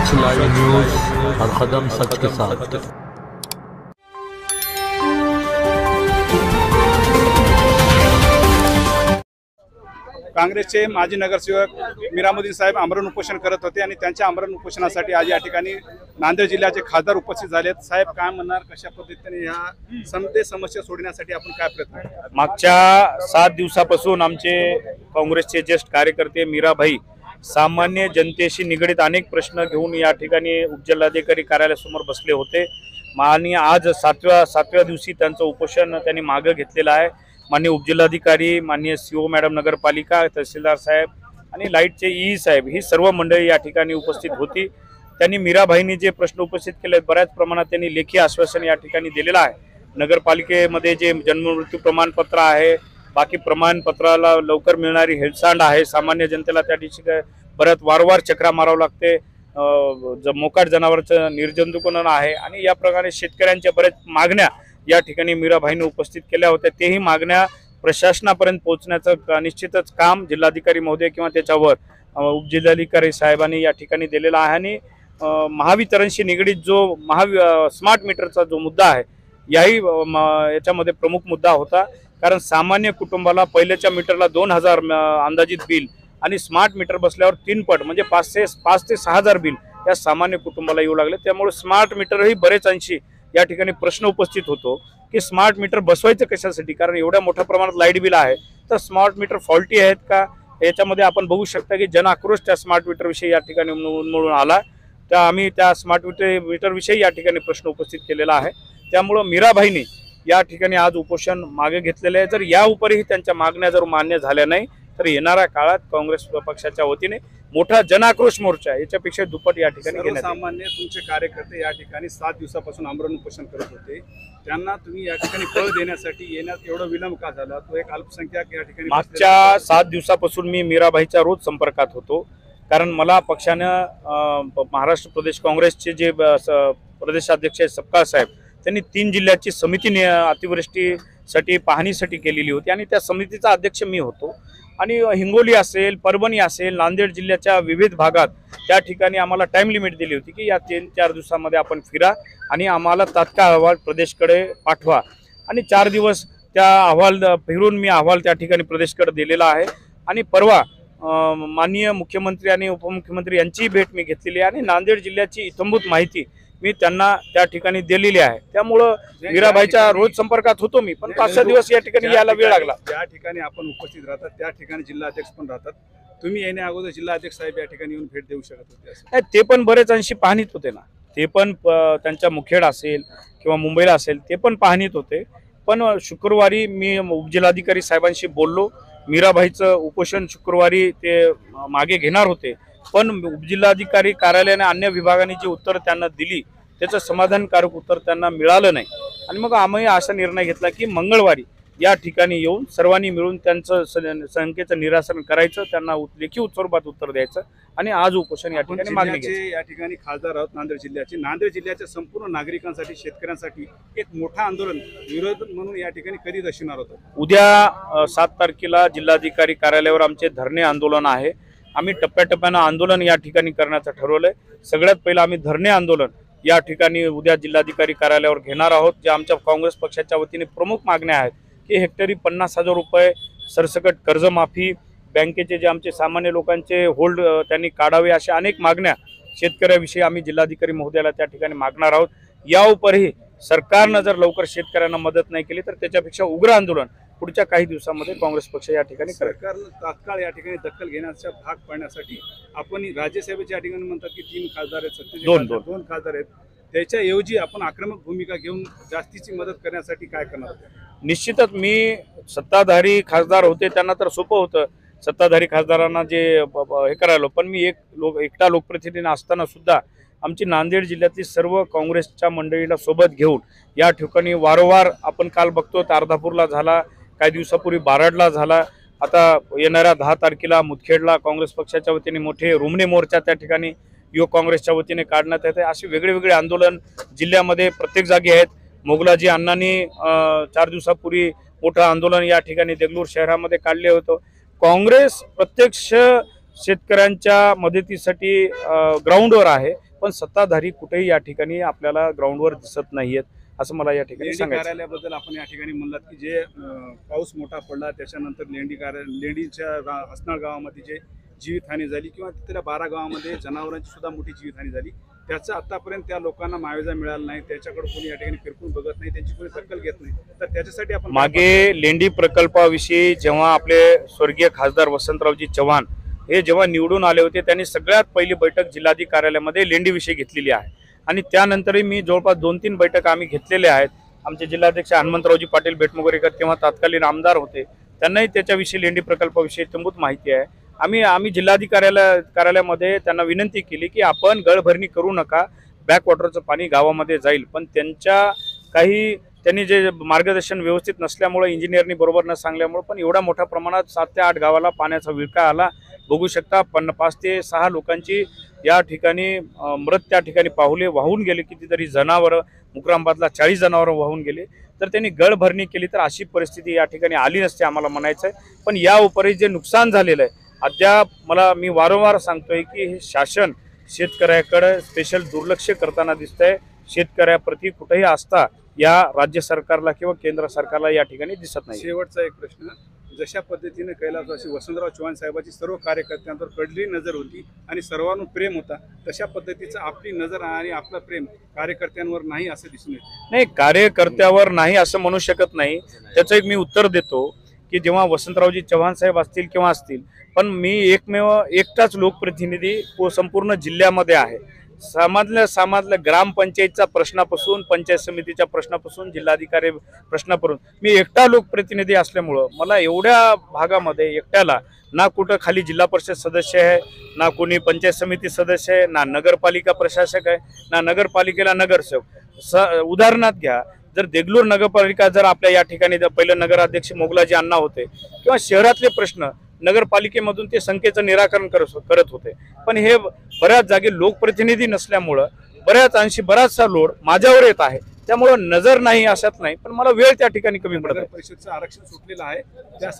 सच live news, हर कदम सच के साथ। काँग्रेसचे माजी नगरसेवक मीरामुद्दीन साहेब आमरण उपोषण करत होते आणि त्यांच्या आमरण उपोषणासाठी आज या ठिकाणी नांदेड जिल्ह्याचे खासदार उपस्थित झालेत। साहेब काय म्हणणार, कशा पद्धतीने ह्या समस्या सोडण्यासाठी आपण काय प्रयत्न? मागच्या 7 दिवसापासून आमचे काँग्रेसचे ज्येष्ठ कार्यकर्ते मीराभाई सामान्य जनतेशी निगडित अनेक प्रश्न घेऊन या ठिकाणी उपजिल्हाधिकारी कार्यालयासमोर बसले होते आणि आज सातव्या दिवशी त्यांचं उपोषण त्यांनी मागे घेतलेलं आहे। माननीय उपजिल्हाधिकारी, माननीय सीओ मॅडम, नगरपालिका, तहसीलदार साहेब आणि लाईटचे ई साहेब ही सर्व मंडळी या ठिकाणी उपस्थित होती। त्यांनी मीराभाईंनी जे प्रश्न उपस्थित केले बऱ्याच प्रमाणात त्यांनी लेखी आश्वासन या ठिकाणी दिलेलं आहे। नगरपालिकेमध्ये जे जन्ममृत्यू प्रमाणपत्र आहे, बाकी प्रमाणपत्राला लवकर मिळणारी हेळसांड आहे, सामान्य जनतेला त्या ठिकाणी बऱ्याच वारंवार चक्रा मारावं लागते, मोकाट जनावरांचं निर्जंतुकीकरण आहे आणि या प्रकारे शेतकऱ्यांच्या बऱ्याच मागण्या या ठिकाणी मीराभाईंनी उपस्थित केल्या होत्या। तेही मागण्या प्रशासनापर्यंत पोहोचण्याचं निश्चितच काम जिल्हाधिकारी महोदय किंवा त्याच्यावर उपजिल्हाधिकारी साहेबांनी या ठिकाणी दिलेला आहे। आणि महावितरणशी निगडीत जो स्मार्ट मीटरचा जो मुद्दा आहे याही याच्यामध्ये प्रमुख मुद्दा होता। कारण सामान्य कुटुंबाला पहिल्याच्या मीटरला 2000 अंदाजित बिल आणि स्मार्ट मीटर बसल्यावर 3 पट म्हणजे 5 ते 6000 बिल या सामान्य कुटुंबाला येऊ लागले। त्यामुळे स्मार्ट मीटरही बरेच अंशी या ठिकाणी प्रश्न उपस्थित होतो की स्मार्ट मीटर बसवायचं कशासाठी, कारण एवढ्या मोठ्या प्रमाणात लाईट बिल आहे तर स्मार्ट मीटर फॉल्टी आहेत का, याच्यामध्ये आपण बघू शकता की जन आक्रोश त्या स्मार्ट मीटर विषयी या ठिकाणी उन्मळून आला। तर आम्ही त्या स्मार्ट मीटर विषयी या ठिकाणी प्रश्न उपस्थित केलेला आहे। त्यामुळं मीराभाईंनी या ठिकाणी आज उपोषण मागे घेतलेले आहे। जर या उपरही त्यांच्या मागण्या जर मान्य झाल्या नाही तर येणाऱ्या काळात काँग्रेस पक्षाच्या वतीने मोठा जनाक्रोश मोर्चा याच्यापेक्षा दुप्पट या ठिकाणी घेण्यात येईल। सामान्य तुमचे कार्यकर्ते या ठिकाणी 7 दिवसापासून आमरण उपोषण करत होते, त्यांना तुम्ही या ठिकाणी पळ देण्यासाठी येण्यात एवढा विलंब का झाला? तो एक अल्पसंख्याक या ठिकाणी मागच्या 7 दिवसापासून मी मीराभाईच्या रोज संपर्कात होतो, कारण मला पक्षानं महाराष्ट्र प्रदेश काँग्रेसचे जे प्रदेशाध्यक्ष सपकाळ साहेब त्यांनी 3 जिल्ह्याची समिती अतिवृष्टीसाठी पाहणीसाठी केलेली होती आणि त्या समितीचा अध्यक्ष मी होतो। आणि हिंगोली असेल, परभणी असेल, नांदेड जिल्ह्याच्या विविध भागात त्या ठिकाणी आम्हाला टाइम लिमिट दिली होती की या 3-4 दिवसामध्ये आपण फिरा आणि आम्हाला तात्काळ अहवाल प्रदेशकडे पाठवा। आणि 4 दिवस त्या अहवाल फिरून मी अहवाल त्या ठिकाणी प्रदेशकडे दिलेला आहे। आणि परवा माननीय मुख्यमंत्री आणि उपमुख्यमंत्री यांची भेट मी घेतलेली आहे आणि नांदेड जिल्ह्याची इत्थंभूत माहिती मी त्यांना त्या ठिकाणी दिलेली आहे। त्यामुळं मीराभाईच्या रोज संपर्कात होतो मी, पण 5-6 दिवस या ठिकाणी यायला वेळ लागला। ज्या ठिकाणी आपण उपस्थित राहतात त्या ठिकाणी जिल्हाध्यक्ष पण राहतात, तुम्ही येण्या अगोदर जिल्हाध्यक्ष साहेब या ठिकाणी येऊन भेट देऊ शकत होते? ते पण बरेच अंशी पाहणीत होते ना, ते पण त्यांच्या मुखेड असेल किंवा मुंबईला असेल ते पण पाहणीत होते। पण शुक्रवारी मी उपजिल्हाधिकारी साहेबांशी बोललो, मीराभाईचं उपोषण शुक्रवारी ते मागे घेणार होते, पण उपजिल्हाधिकारी कार्यालयाने अन्य विभागाने जी उत्तर त्यांना दिली त्याचं समाधानकारक उत्तर त्यांना मिळालं नाही। आणि मग आम्ही असा निर्णय घेतला की मंगळवारी या ठिकाणी येऊन सर्वांनी मिळून त्यांचं शंकेचं निरासन करायचं, त्यांना लेखी स्वरूपात उत्तर द्यायचं आणि आज उपोषण या ठिकाणी मागणी घ्यायची। या ठिकाणी खासदार आहोत नांदेड जिल्ह्याचे, नांदेड जिल्ह्याच्या संपूर्ण नागरिकांसाठी, शेतकऱ्यांसाठी एक मोठा आंदोलन विरोध म्हणून या ठिकाणी कधी दर्शवणार होतं? उद्या 7 तारखेला जिल्हाधिकारी कार्यालयावर आमचे धरणे आंदोलन आहे। आम्ही टप्प्याटप्प्यानं आंदोलन या ठिकाणी करण्याचं ठरवलंय। सगळ्यात पहिलं आम्ही धरणे आंदोलन या ठिकाणी उद्या जिल्हाधिकारी कार्यालयावर घेणार आहोत। जे आमच्या काँग्रेस पक्षाच्या वतीने प्रमुख मागण्या आहेत की हेक्टरी 50,000 रुपये सरसकट कर्जमाफी, बँकेचे जे आमचे सामान्य लोकांचे होल्ड त्यांनी काढावे, अशा अनेक मागण्या शेतकऱ्याविषयी आम्ही जिल्हाधिकारी महोदयाला त्या ठिकाणी मागणार आहोत। या उपरही सरकारनं जर लवकर शेतकऱ्यांना मदत नाही केली तर त्याच्यापेक्षा उग्र आंदोलन पुढच्या काही दिवसांमध्ये काँग्रेस पक्ष या ठिकाणी सरकारनं तात्काळ या ठिकाणी दखल घेण्याचा भाग पाडण्यासाठी आपण राज्यसभेच्या या ठिकाणी म्हणतात की 3 खासदार आहेत, सत्तेचे 2 खासदार आहेत, त्याच्याऐवजी आपण आक्रमक भूमिका घेऊन जास्तीची मदत करण्यासाठी काय करणार? निश्चितच मी सत्ताधारी खासदार होते त्यांना तर सोपं होतं, सत्ताधारी खासदारांना जे हे करायला, पण मी एकटा लोकप्रतिनिधी असताना सुद्धा आमची नांदेड जिल्ह्यातली सर्व काँग्रेसच्या मंडळीला सोबत घेऊन या ठिकाणी वारंवार आपण काल बघतो अर्धापूरला झाला, काही दिवसापूर्वी बाराडला झाला, आता येणाऱ्या 10 तारखेला मुदखेडला काँग्रेस पक्षाच्या वतीने मोठे रुमणे मोर्चा त्या ठिकाणी युवक काँग्रेसच्या वतीने काढण्यात येते। असे वेगळे आंदोलन जिल्ह्यामध्ये प्रत्येक जागी आहेत। मोगलाजी अण्णांनी 4 दिवसापूर्वी मोठं आंदोलन या ठिकाणी देगलूर शहरामध्ये काढले होतं। काँग्रेस प्रत्यक्ष शेतकऱ्यांच्या मदतीसाठी ग्राउंडवर आहे। पण सत्ताधारी कुठेही या ठिकाणी आपल्याला ग्राउंडवर दिसत नाहीयेत असं मला या ठिकाणी लेंडी सांगायचं. कार्यालयाबद्दल आपण या ठिकाणी म्हणलात की जे पाऊस मोठा पडला त्याच्यानंतर लेंडीच्या हसनाळ गावामध्ये जे जीवितहानी झाली किंवा तिथल्या 12 गावामध्ये जनावरांची सुद्धा मोठी जीवितहानी झाली, त्याचं आतापर्यंत त्या लोकांना मावेजा मिळाला नाही, त्याच्याकडे कोणी या ठिकाणी फिरकून बघत नाही, त्यांची कोणी दखल घेत नाही. तर त्याच्यासाठी आपण मागे लेंडी प्रकल्पाविषयी जेव्हा आपले स्वर्गीय खासदार वसंतरावजी चव्हाण हे जेव्हा निवडून आले होते, त्यांनी सगळ्यात पहिली बैठक जिल्हाधिकारी कार्यालयामध्ये लेंडीविषयी घेतलेली आहे आणि त्यानंतरही मी जवळपास 2-3 बैठका आम्ही घेतलेल्या आहेत. आमचे जिल्हाध्यक्ष हनुमंतरावजी पाटील बेटमुगरेकर तेव्हा तत्कालीन आमदार होते, त्यांनाही त्याच्याविषयी लेंडी प्रकल्पाविषयी इत्यंभूत माहिती आहे. आम्ही जिल्हाधिकारी कार्यालयामध्ये त्यांना विनंती केली की आपण गळभरणी करू नका, बॅकवॉटरचं पाणी गावामध्ये जाईल, पण त्यांनी जे मार्गदर्शन व्यवस्थित नसल्यामुळे इंजिनियरनी बरोबर न सांगल्यामुळे पण एवढ्या मोठ्या प्रमाणात 7 ते 8 गावाला पाण्याचा विळखा आला. बघू शकता 5 ते 6 लोकांची या ठिकाणी मृत त्या ठिकाणी पाहुले वाहून गेले, कितीतरी जनावरं, मुक्रांबादला 40 जनावरं वाहून गेले. तर त्यांनी गळभरणी केली तर अशी परिस्थिती या ठिकाणी आली नसते आम्हाला म्हणायचं आहे. पण या उपरी जे नुकसान झालेलं आहे अद्याप मी वारंवार सांगतोय की हे शासन शेतकऱ्याकडे स्पेशल दुर्लक्ष करताना दिसतंय. शेतकऱ्याप्रती कुठेही आस्था या राज्य सरकारला किंवा केंद्र सरकारला या ठिकाणी दिसत नाही. शेवटचा एक प्रश्न, जशा पद्धतीने कैलासवासी वसंतराव चव्हाण साहेबांची सर्व कार्यकर्त्यांवर कडली नजर होती आणि सर्वांवर प्रेम होता, तशा पद्धतीचं आपली नजर आणि आपलं प्रेम कार्यकर्त्यांवर नाही असं दिसून येतं. नाही, कार्यकर्त्यावर नाही असं म्हणू शकत नाही. त्याचं एक मी उत्तर देतो की जेव्हा वसंतरावजी चव्हाण साहेब असतील किंवा असतील, पण मी एकटाच लोकप्रतिनिधी संपूर्ण जिल्ह्यामध्ये आहे. समाजल्या ग्रामपंचायतच्या प्रश्नापासून, पंचायत समितीच्या प्रश्नापासून, जिल्हाधिकारी प्रश्नापर्यंत मी एकटा लोकप्रतिनिधी असल्यामुळं मला एवढ्या भागामध्ये एकट्याला ना कुठं खाली जिल्हा परिषद सदस्य आहे, ना कोणी पंचायत समिती सदस्य आहे, ना नगरपालिका प्रशासक आहे, ना नगरपालिकेला नगरसेवक. उदाहरणार्थ घ्या, जर देगलूर नगरपालिका जर आपल्या या ठिकाणी पहिलं नगराध्यक्ष मोगलाजी अण्णा होते किंवा शहरातले प्रश्न नगरपालिकेमधून ते संख्येचं निराकरण करत होते, पण हे बऱ्याच जागी लोकप्रतिनिधी नसल्यामुळं बराचसा लोड माझ्यावर येत आहे. त्यामुळं नजर नाही अशात नाही, पण मला वेळ त्या ठिकाणी कमी पडत आहे. परिषदचं आरक्षण सुटलेलं आहे त्या